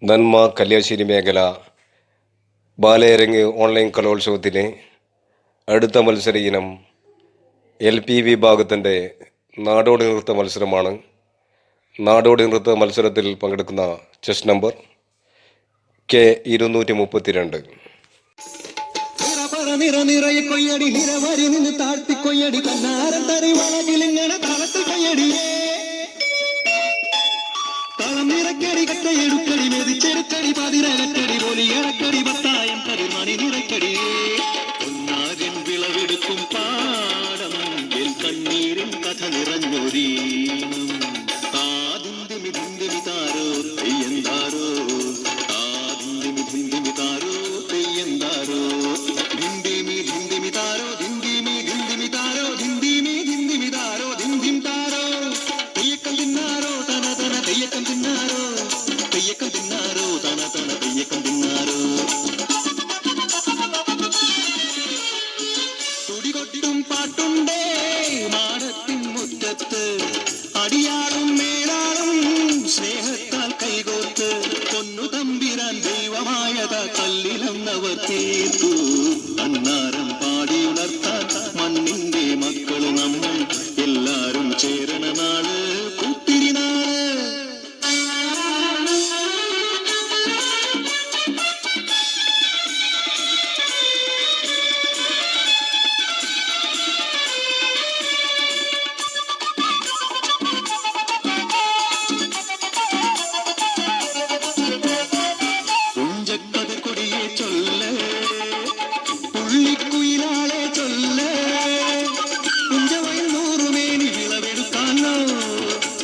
നന്മ കല്യാശ്ശേരി മേഖല ബാലയരങ്ങ് ഓൺലൈൻ കലോത്സവത്തിന് അടുത്ത മത്സര ഇനം LP വിഭാഗത്തിൻ്റെ നാടോടി നൃത്ത മത്സരമാണ്. നാടോടി നൃത്ത മത്സരത്തിൽ പങ്കെടുക്കുന്ന ചെസ് നമ്പർ K232. കളമിറക്കടി കട്ടയെടുക്കടി മെതിച്ചെടുക്കടി പതിരകക്കടി പോലിയടക്കടി പത്തായം കരിമണി നിറക്കടി ഒന്നാരിൻ വിളവെടുക്കും പാടം എൻ കണ്ണീരിൻ കഥ നിറഞ്ഞൊരീണം കാതിന്തിമി ധിന്തിമി താരോ തെയ്യന്താരോ കാതിന്തിമി ധിന്തിമി താരോ തെയ്യന്താരോ ധിന്തിമി ധിന്തിമി താരോ ധിന്തിമി ധിന്തിമി താരോ ധിന്തിമി ധിന്തിമി താരോ ധിന്തിം താരോ തെയ്യക്കം തിന്നാരോ തന തന തെയ്യക്കം തിന്നാരോ തെയ്യക്കം തിന്നാരോ തന തന തെയ്യക്കം തിന്നാരോ തുടികൊട്ടും പാട്ടുണ്ടേ മാടത്തിൻ മുറ്റത്ത് അടിയാളും മേളാളും സ്നേഹത്താൽ കൈകോർത്ത് പൊന്നു തമ്പിരാൻ ദൈവമായത കല്ലിലന്നവർ കേട്ടു അന്നാരം പാടിയുണർത്താൻ മണ്ണിന്റെ മക്കള് നമ്മൾ എല്ലാരും ചേരണ നാള് കൂത്തിരിനാള് കൊടിയെ ചൊല്ല് പുള്ളിക്കുയിലാളെ ചൊല്ല് കുഞ്ചവയിൽ നൂറുമേനി വിളവെടുക്കാനോ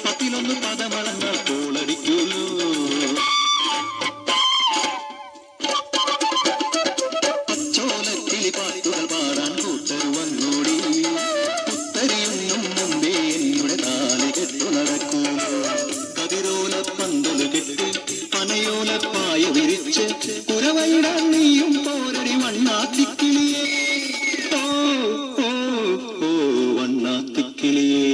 പത്തിലൊന്ന് പദമളന്നാൽ കോളടിക്കുള്ളൂ പച്ചോലക്കിളി പാട്ടുകൾ പാടാൻ കൂട്ടർ വന്നോടി പുത്തരിയൊന്നും മുമ്പേ എന്നുടെ താലി കെട്ടു നടക്കൂ കതിരോല പന്തല് കെട്ടി പനയോലപ്പായ വിരിച്ച് കുരവയിടാൻ നീയും പോരടി വണ്ണാത്തിക്കിളിയേ ഓ ഓ ഓ വണ്ണാത്തിക്കിളിയേ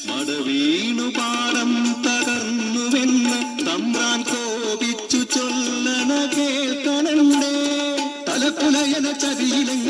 മടവീണു പാടം തകർന്നുവെന്ന് തമ്പ്രാൻ കോപിച്ചു ചൊല്ലണ കേൾക്കണണ്ടേ തലപ്പുലയന ചതിയിലെങ്ങ